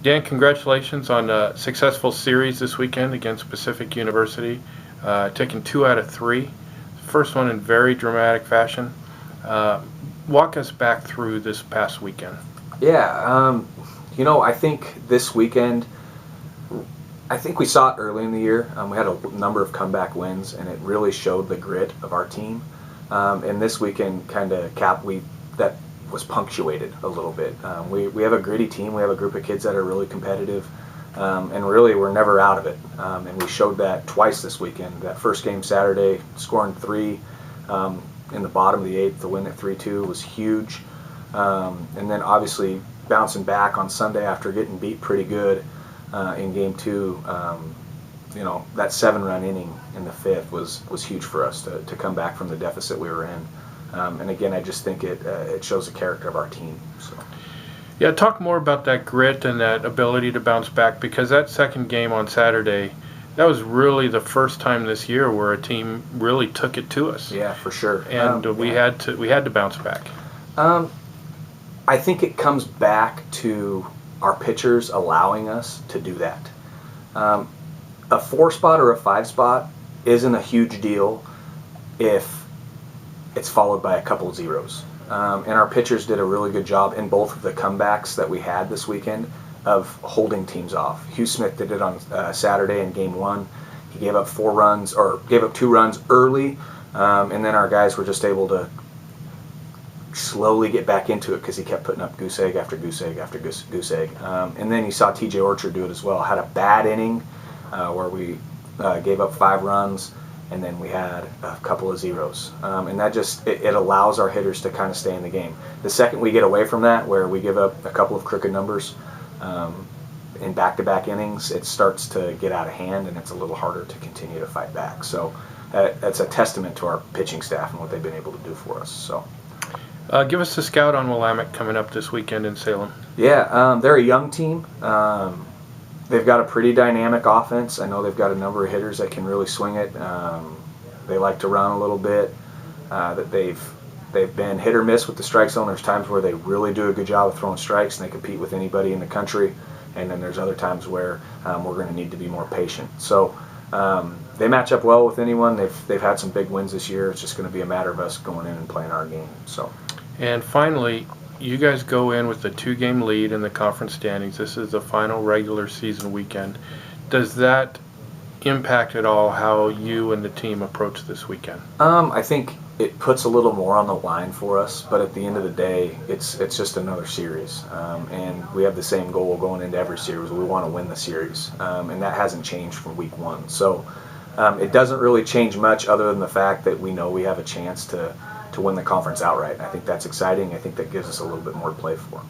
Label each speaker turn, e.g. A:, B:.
A: Dan, congratulations on a successful series this weekend against Pacific University, taking 2 out of 3. First one in very dramatic fashion. Walk us back through this past weekend.
B: Yeah, I think this weekend, I think we saw it early in the year. We had a number of comeback wins, and it really showed the grit of our team. And this weekend that was punctuated a little bit. We have a gritty team. We have a group of kids that are really competitive, and really we're never out of it. And we showed that twice this weekend. That first game Saturday, scoring 3 in the bottom of the 8th, the win at 3-2 was huge. And then obviously bouncing back on Sunday after getting beat pretty good in game 2. That 7-run inning in the 5th was huge for us to come back from the deficit we were in. And again, I just think it shows the character of our team. So.
A: Yeah, talk more about that grit and that ability to bounce back, because that second game on Saturday, that was really the first time this year where a team really took it to us.
B: Yeah, for sure.
A: And we had to bounce back.
B: I think it comes back to our pitchers allowing us to do that. A 4-spot or a 5-spot isn't a huge deal if it's followed by a couple of zeros. And our pitchers did a really good job in both of the comebacks that we had this weekend of holding teams off. Hugh Smith did it on Saturday in game 1. He gave up 2 runs early, and then our guys were just able to slowly get back into it because he kept putting up goose egg after goose egg after goose egg. And then you saw TJ Orchard do it as well. Had a bad inning where we gave up 5 runs, and then we had a couple of zeros. And that just, it allows our hitters to kind of stay in the game. The second we get away from that, where we give up a couple of crooked numbers in back-to-back innings, it starts to get out of hand, and it's a little harder to continue to fight back. So that's a testament to our pitching staff and what they've been able to do for us. So.
A: Give us a scout on Willamette coming up this weekend in Salem.
B: Yeah, they're a young team. They've got a pretty dynamic offense. I know they've got a number of hitters that can really swing it. They like to run a little bit. That they've been hit or miss with the strike zone. There's times where they really do a good job of throwing strikes, and they compete with anybody in the country. And then there's other times where we're going to need to be more patient. So they match up well with anyone. They've had some big wins this year. It's just going to be a matter of us going in and playing our game. So.
A: And finally, you guys go in with a 2-game lead in the conference standings. This is the final regular season weekend. Does that impact at all how you and the team approach this weekend?
B: I think it puts a little more on the line for us, but at the end of the day, it's just another series. And we have the same goal going into every series. We want to win the series, and that hasn't changed from week 1. So it doesn't really change much other than the fact that we know we have a chance to win the conference outright. I think that's exciting. I think that gives us a little bit more to play for.